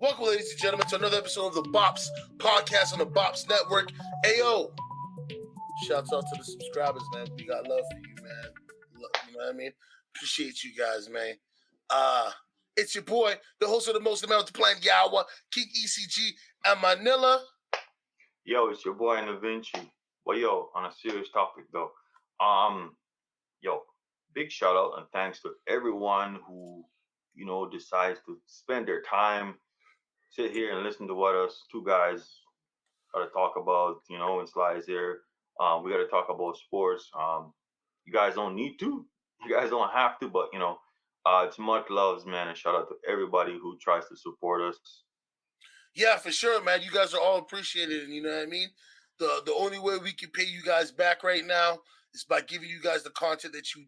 Welcome, ladies and gentlemen, to another episode of the Bops Podcast on the Bops Network. Ayo, shouts out to the subscribers, man. We got love for you, man. You know what I mean? Appreciate you guys, man. It's your boy, the host of the most amount of the planet, Yawa, King ECG, and Manila. Yo, it's your boy Da Vinci. Well, yo, on a serious topic though, big shout out and thanks to everyone who decides to spend their time, sit here and listen to what us two guys got to talk about. In slides here, we got to talk about sports. You guys don't need to, you guys don't have to, but it's much loves, man, and shout out to everybody who tries to support us. Yeah, for sure, man. You guys are all appreciated, and you know what I mean? The only way we can pay you guys back right now is by giving you guys the content that you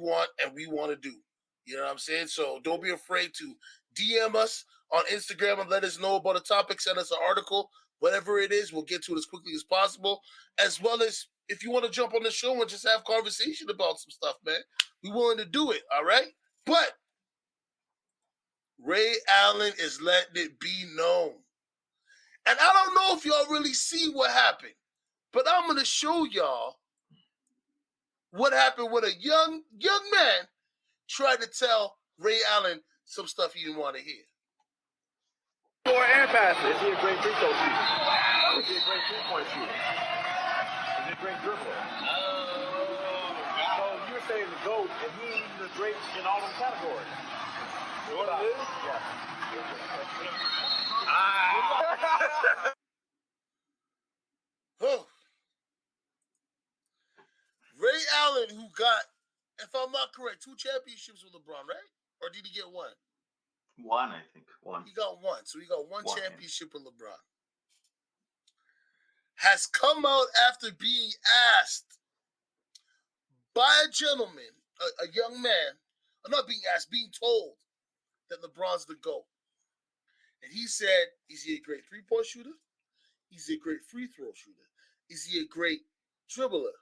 want and we want to do. You know what I'm saying? So don't be afraid to DM us on Instagram and let us know about a topic. Send us an article, whatever it is. We'll get to it as quickly as possible. As well as if you want to jump on the show and just have conversation about some stuff, man, we're willing to do it, all right? But Ray Allen is letting it be known. And I don't know if y'all really see what happened, but I'm going to show y'all what happened when a young man tried to tell Ray Allen some stuff he didn't want to hear. Score and passer. Is he a great free throw shooter? Is he a great three-point shooter? Is he a great dribbler? So you're saying the GOAT, and he's the great in all those categories. You know what it is? Yeah. Ray Allen, who got, if I'm not correct, 2 championships with LeBron, right? Or did he get one? One, I think. One. He got one. So he got one championship with LeBron. Has come out after being asked by a gentleman, a young man, not being asked, being told that LeBron's the GOAT. And he said, is he a great three-point shooter? Is he a great free throw shooter? Is he a great dribbler?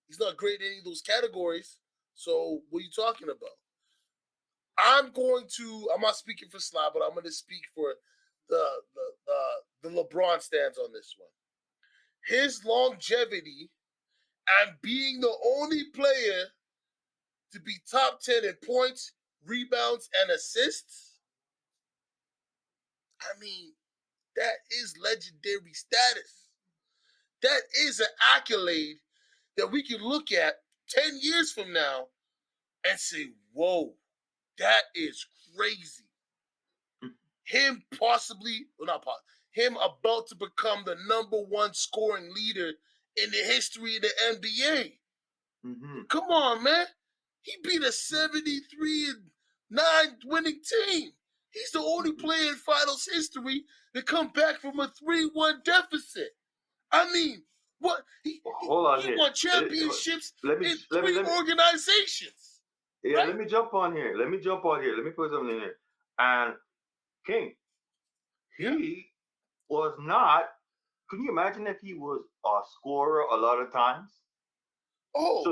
He's not great in any of those categories. So what are you talking about? I'm not speaking for Sly, but I'm going to speak for the LeBron stands on this one. His longevity and being the only player to be top 10 in points, rebounds, and assists, I mean, that is legendary status. That is an accolade that we can look at 10 years from now and say, whoa, that is crazy. Him him about to become the number one scoring leader in the history of the NBA. Mm-hmm. Come on, man. He beat a 73-9 winning team. He's the only player in finals history to come back from a 3-1 deficit. I mean, what? He won championships in 3 organizations. Yeah, right? Let me jump on here. Let me put something in here. And King, he was not. Can you imagine if he was a scorer a lot of times? Oh,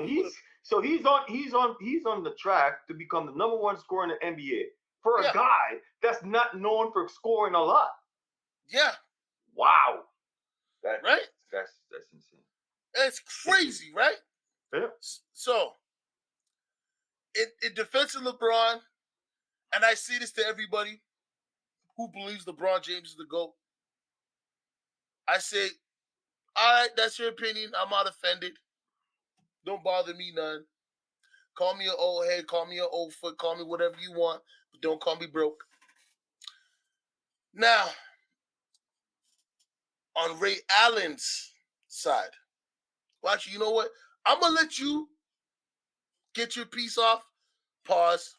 so he's on the track to become the number one scorer in the NBA for a guy that's not known for scoring a lot. Yeah. Wow. Right? That's insane. It's crazy, right? Yeah. So, in defense of LeBron, and I say this to everybody who believes LeBron James is the GOAT, I say, all right, that's your opinion. I'm not offended. Don't bother me none. Call me an old head, call me an old foot, call me whatever you want, but don't call me broke. Now, on Ray Allen's side, well, actually, you know what? I'm going to let you get your piece off, pause,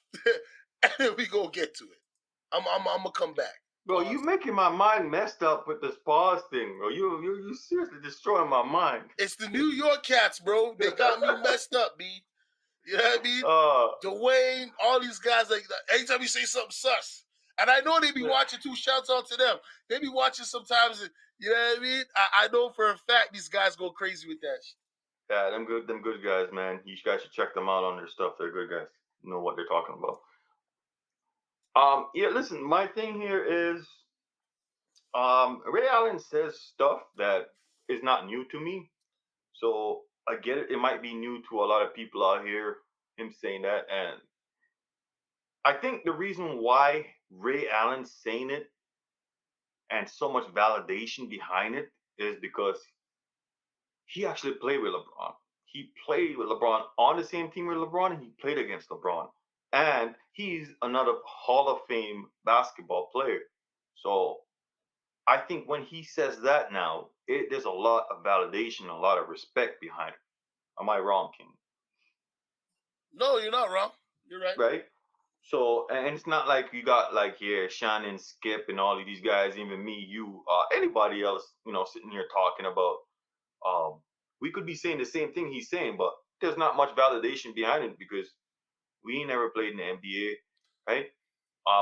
and then we go get to it. I'm going to come back. Bro, you making my mind messed up with this pause thing, bro. You seriously destroying my mind. It's the New York Cats, bro. They got me messed up, B. You know what I mean? Dwayne, all these guys, like anytime you say something sus. And I know they be watching too. Shouts out to them. They be watching sometimes. You know what I mean? I know for a fact these guys go crazy with that shit. Yeah, them good guys, man. You guys should check them out on their stuff. They're good guys. You know what they're talking about. Yeah, listen, my thing here is Ray Allen says stuff that is not new to me. So I get it. It might be new to a lot of people out here, him saying that. And I think the reason why Ray Allen's saying it and so much validation behind it is because he actually played with LeBron. He played with LeBron on the same team with LeBron, and he played against LeBron. And he's another Hall of Fame basketball player. So I think when he says that now, there's a lot of validation, a lot of respect behind it. Am I wrong, King? No, you're not wrong. You're right. Right? So, and it's not like you got like here Shannon, Skip, and all of these guys, even me, you, anybody else, sitting here talking about. We could be saying the same thing he's saying, but there's not much validation behind it because we ain't never played in the NBA, right?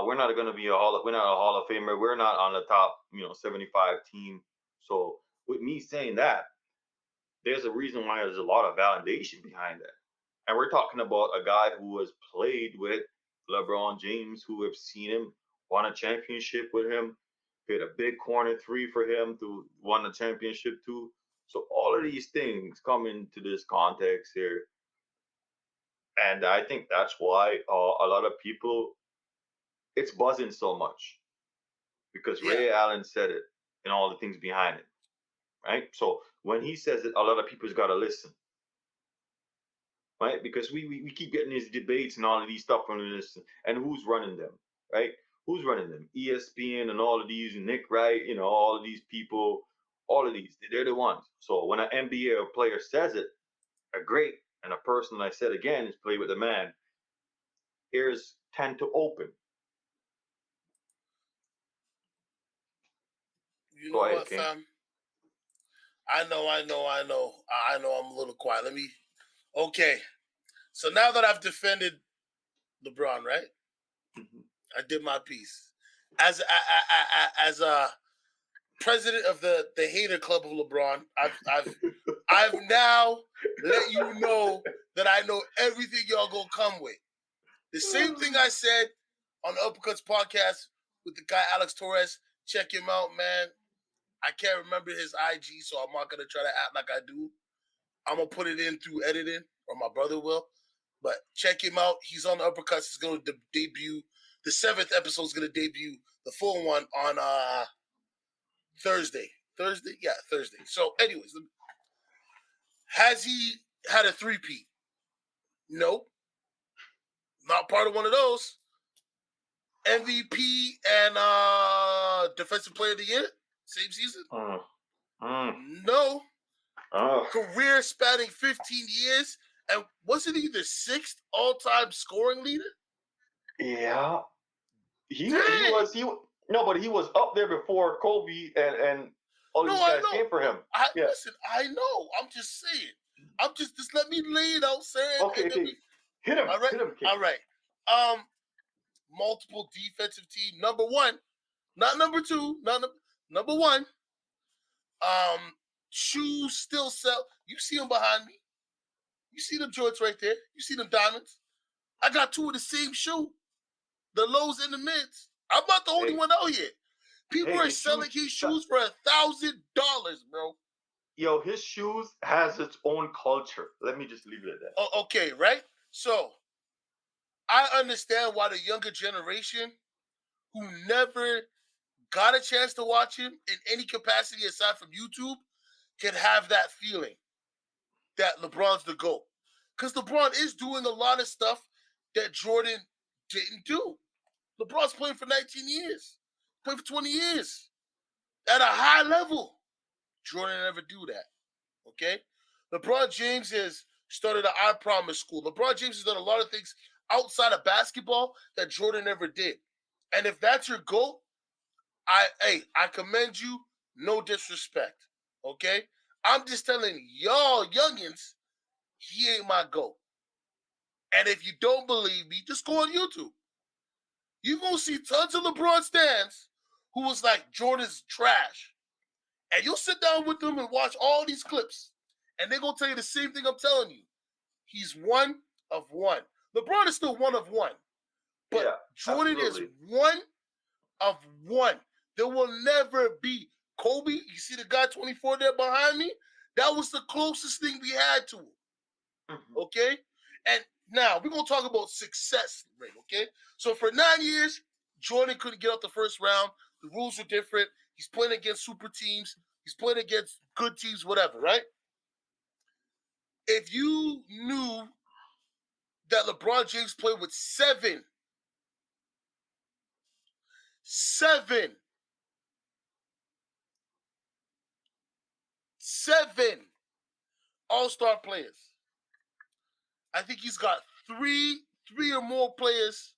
We're not going to be we're not a Hall of Famer. We're not on the top, 75 team. So with me saying that, there's a reason why there's a lot of validation behind that. And we're talking about a guy who has played with LeBron James, who have seen him, won a championship with him, hit a big corner three for him to won the championship too. So all of these things come into this context here. And I think that's why a lot of people, it's buzzing so much because Yeah. Ray Allen said it and all the things behind it, right? So when he says it, a lot of people's got to listen, right? Because we keep getting these debates and all of these stuff on this, and who's running them, right? Who's running them? ESPN and all of these, Nick Wright, all of these people, all of these, they're the ones. So when an NBA player says it, a great and a person, I said again, is play with the man, ears tend to open. You Go know ahead, what, King. fam? I know I'm a little quiet. Okay. So now that I've defended LeBron, right? Mhm. I did my piece. As a president of the hater club of LeBron, I've now let you know that I know everything y'all gonna come with. The same thing I said on the Uppercuts podcast with the guy Alex Torres. Check him out, man. I can't remember his IG, so I'm not gonna try to act like I do. I'm gonna put it in through editing, or my brother will. But check him out. He's on the Uppercuts. He's going to debut. The 7th episode is going to debut. The full one on Thursday. Yeah, Thursday. So, anyways, has he had a three-peat? Nope. Not part of one of those. MVP and Defensive Player of the Year? Same season? No. Career spanning 15 years. And wasn't he the 6th all-time scoring leader? Yeah. He was but he was up there before Kobe and all these guys came for him. Listen, I know. I'm just saying. Just let me lay it out, saying. Okay. Hit him. All right. Hit him, King. All right. Multiple defensive team. Number one, not number two. Number one. Shoes still sell. You see them behind me. You see them Jordans right there. You see them diamonds. I got two of the same shoe. The lows and the mids. I'm not the only one out here. People are selling his shoes for $1,000, bro. Yo, his shoes has its own culture. Let me just leave it at that. Oh, okay, right? So, I understand why the younger generation who never got a chance to watch him in any capacity aside from YouTube can have that feeling that LeBron's the GOAT. Because LeBron is doing a lot of stuff that Jordan didn't do. LeBron's playing for 19 years, playing for 20 years at a high level. Jordan never do that. Okay? LeBron James has started an I Promise school. LeBron James has done a lot of things outside of basketball that Jordan never did. And if that's your goal, I commend you. No disrespect. Okay? I'm just telling y'all youngins, he ain't my goal. And if you don't believe me, just go on YouTube. You're going to see tons of LeBron stands who was like, Jordan's trash. And you'll sit down with them and watch all these clips. And they're going to tell you the same thing I'm telling you. He's one of one. LeBron is still one of one. But Jordan is one of one. There will never be. Kobe, you see the guy 24 there behind me? That was the closest thing we had to him. Mhm. Okay? And now we're going to talk about success rate, okay? So for 9 years, Jordan couldn't get out the first round. The rules were different. He's playing against super teams. He's playing against good teams, whatever, right? If you knew that LeBron James played with seven all-star players. I think he's got three or more players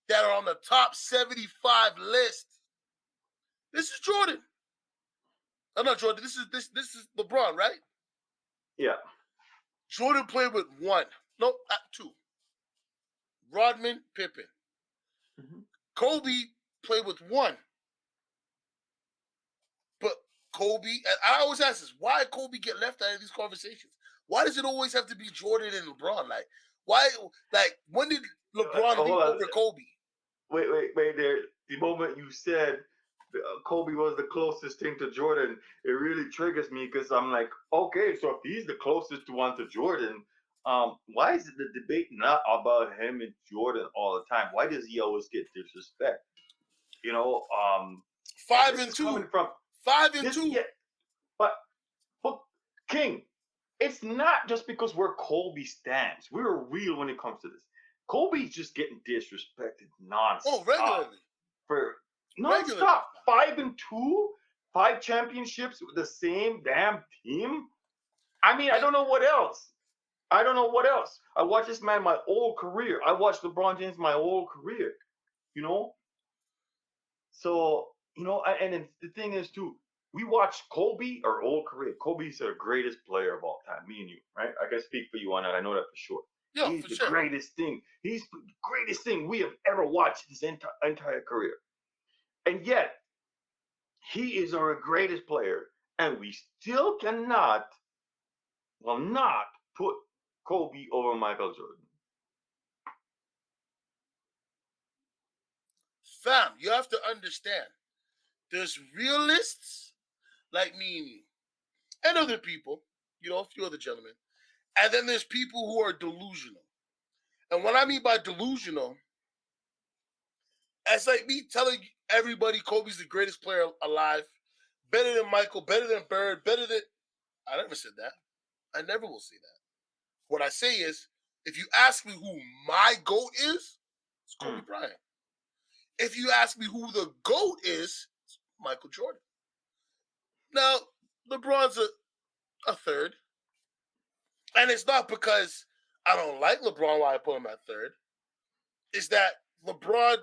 that are on the top 75 list. This is Jordan. I'm not Jordan. This is LeBron, right? Yeah. Jordan played with two. Rodman, Pippen. Mhm. Kobe played with one. But Kobe, and I always ask this, why Kobe get left out of these conversations? Why does it always have to be Jordan and LeBron? Like, why? Like, when did LeBron leap Hold on. over Kobe? Wait there. The moment you said Kobe was the closest thing to Jordan, it really triggers me because I'm like, okay, so if he's the closest one to Jordan, why is the debate not about him and Jordan all the time? Why does he always get disrespect? You know, 5 this and is 2. coming from 5 and this, 2. yeah, but King, it's not just because we're Kobe stands. We're real when it comes to this. Kobe's just getting disrespected nonstop. Oh, regularly. For Regularly. nonstop. 5 and 2, 5 championships with the same damn team. I mean, I don't know what else. I watched this man my whole career. I watched LeBron James my whole career. You know? So, you know, and then the thing is too, we watched Kobe our whole career. Kobe's the greatest player of all time, me and you, right? I can speak for you on that. I know that for sure. Yeah, He's for the sure. greatest thing. He's the greatest thing we have ever watched his entire career. And yet, he is our greatest player. And we still will not put Kobe over Michael Jordan. Fam, you have to understand. There's realists like me and you, and other people, you know, a few other gentlemen. And then there's people who are delusional. And what I mean by delusional, it's like me telling everybody Kobe's the greatest player alive, better than Michael, better than Bird, better than. I never said that. I never will say that. What I say is, if you ask me who my GOAT is, it's Kobe Bryant. If you ask me who the GOAT is, it's Michael Jordan. Now, LeBron's a third. And it's not because I don't like LeBron why I put him at third. It's that LeBron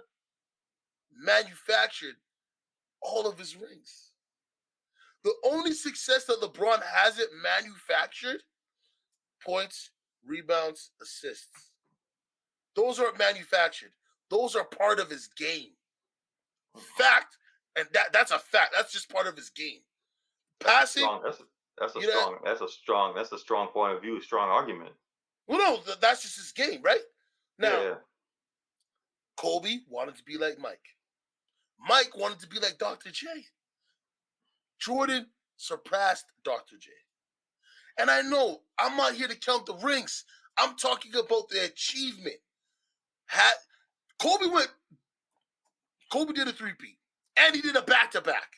manufactured all of his rings. The only success that LeBron hasn't manufactured, points, rebounds, assists. Those aren't manufactured. Those are part of his game. Fact, and that's a fact. That's just part of his game. Passing. That's a strong point of view, strong argument. Well, no, that's just his game, right? Now, yeah. Kobe wanted to be like Mike. Mike wanted to be like Dr. J. Jordan surpassed Dr. J. And I know I'm not here to count the rings. I'm talking about the achievement. Kobe did a three-peat. And he did a back-to-back.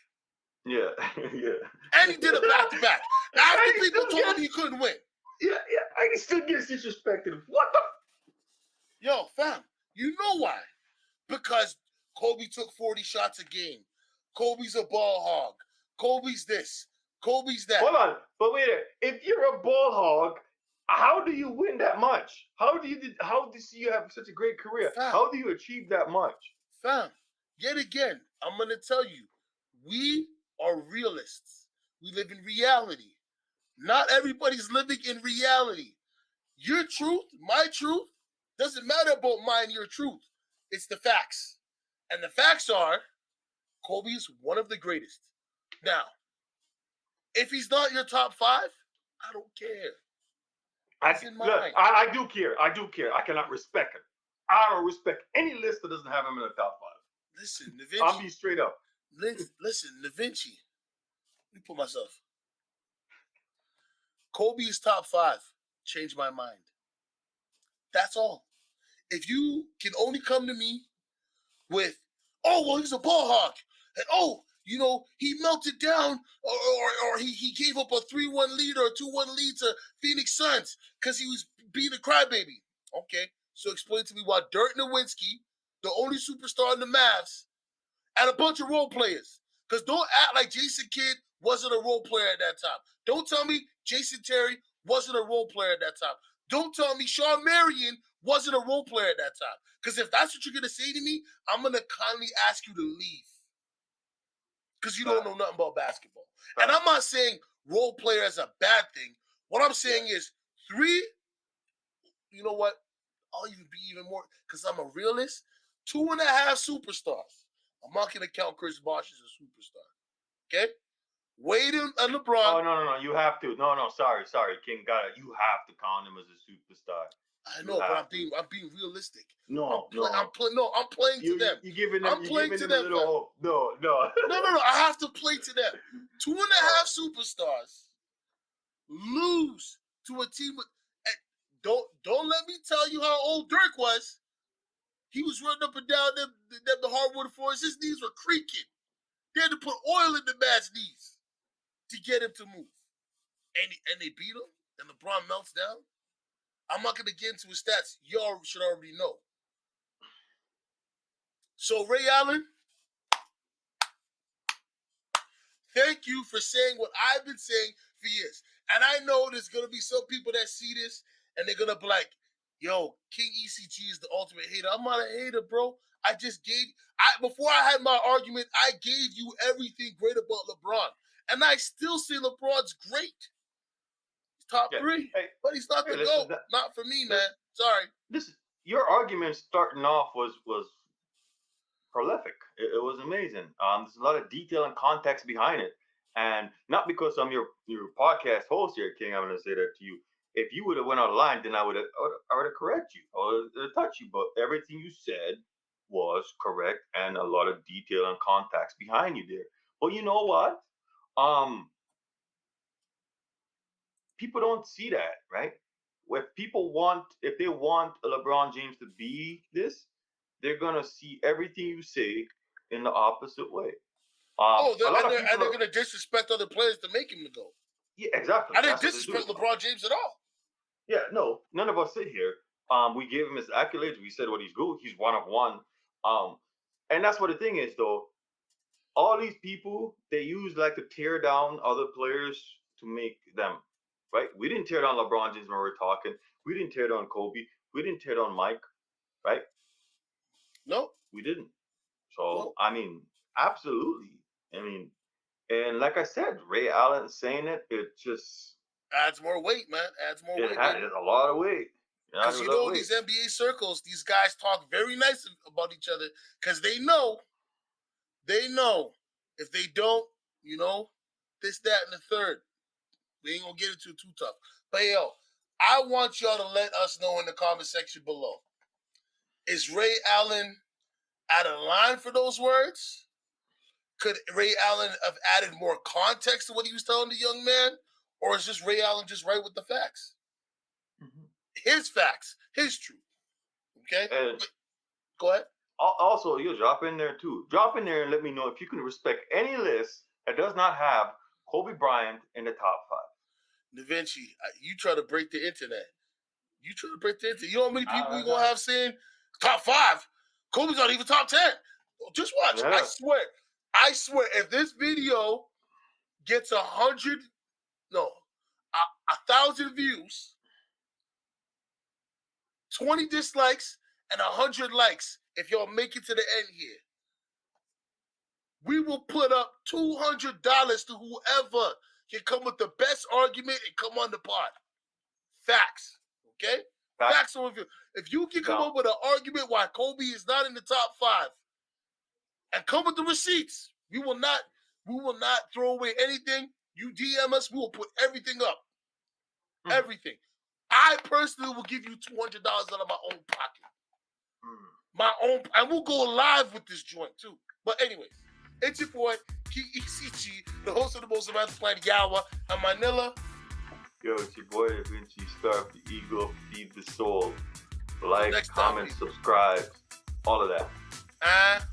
Yeah, yeah. And he did a back-to-back. After people told him he couldn't win. Yeah. I still get disrespected. What the? Yo, fam, you know why? Because Kobe took 40 shots a game. Kobe's a ball hog. Kobe's this. Kobe's that. Hold on, but wait. If you're a ball hog, how do you win that much? How do you have such a great career? Fam. How do you achieve that much? Fam, yet again, I'm gonna tell you, we are realists. We live in reality. Not everybody's living in reality. Your truth, my truth, doesn't matter about mine, your truth. It's the facts. And the facts are Kobe's one of the greatest. Now, if he's not your top 5, I don't care. I do care. I cannot respect him. I don't respect any list that doesn't have him in the top 5. Listen, I'll be straight up. Listen, Da Vinci. Let me put myself. Kobe is top 5. Change my mind. That's all. If you can only come to me with, oh, well, he's a ball hawk, and oh, he melted down, or he gave up a 3-1 lead or a 2-1 lead to Phoenix Suns because he was being a crybaby. Okay, so explain to me why Dirk Nowitzki, the only superstar in the Mavs, and a bunch of role players. Because don't act like Jason Kidd wasn't a role player at that time. Don't tell me Jason Terry wasn't a role player at that time. Don't tell me Shawn Marion wasn't a role player at that time. Because if that's what you're going to say to me, I'm going to kindly ask you to leave. Because you don't know nothing about basketball. And I'm not saying role player is a bad thing. What I'm saying is 3, you know what? I'll even be even more, because I'm a realist, 2.5 superstars. I'm not going to count Chris Bosh as a superstar. Okay? Wade and LeBron. Oh, no. You have to. No. Sorry. King got it. You have to count him as a superstar. I know, but I'm being realistic. No. I'm playing to them. You're giving them. I'm playing to them. No. No. I have to play to them. 2.5 superstars lose to a team with. Don't let me tell you how old Dirk was. He was running up and down the hardwood floors. His knees were creaking. They had to put oil in the man's knees to get him to move. And they beat him, and LeBron melts down. I'm not going to get into his stats. Y'all should already know. So, Ray Allen, thank you for saying what I've been saying for years. And I know there's going to be some people that see this, and they're going to be like, yo, King ECG is the ultimate hater. I'm not a hater, bro. Before I had my argument, I gave you everything great about LeBron. And I still say LeBron's great. He's top 3. But he's not the GOAT. Not for me, man. Sorry. Your argument starting off was prolific. It was amazing. There's a lot of detail and context behind it. And not because I'm your podcast host here, King, I'm going to say that to you. If you would have went out of line, then I would have correct you or touch you. But everything you said was correct, and a lot of detail and context behind you there. But you know what? People don't see that, right? If they want LeBron James to be this, they're gonna see everything you say in the opposite way. They're gonna disrespect other players to make him the GOAT. Yeah, exactly. I didn't disrespect LeBron James at all. Yeah, no, none of us sit here. We gave him his accolades. We said what he's good. He's one of one. And that's what the thing is, though. All these people, they like to tear down other players to make them, right? We didn't tear down LeBron James when we were talking. We didn't tear down Kobe. We didn't tear down Mike, right? No. We didn't. So, I mean, absolutely. I mean, and like I said, Ray Allen saying it just adds more weight, man. Adds more weight. It's a lot of weight. Because in these NBA circles, these guys talk very nice about each other because they know if they don't, this, that, and the third, we ain't gonna get into it too tough. But yo, I want y'all to let us know in the comment section below. Is Ray Allen out of line for those words? Could Ray Allen have added more context to what he was telling the young man? Or is just Ray Allen just right with the facts? Mm-hmm. His facts, his truth. Okay? Go ahead. Also, you'll drop in there too. Drop in there and let me know if you can respect any list that does not have Kobe Bryant in the top 5. Da Vinci, you try to break the internet. You know how many people you going to have saying top 5? Kobe's not even top 10. Just watch. Yeah. I swear, if this video gets 1,000 views, 20 dislikes, and 100 likes, if y'all make it to the end here, we will put up $200 to whoever can come with the best argument and come on the pod. Facts, okay? Facts on review. If you can come up with an argument why Kobe is not in the top 5, and come with the receipts, we will not throw away anything. You DM us, we will put everything up. Mm. Everything. I personally will give you $200 out of my own pocket. Mm. And we'll go live with this joint too. But anyways, It's your boy, KECG, the host of the most about the planet, Yawa, and Manila. Yo, it's your boy, Da Vinci, Starve the Ego, Feed the Soul. Like, Next time, comment, subscribe, all of that.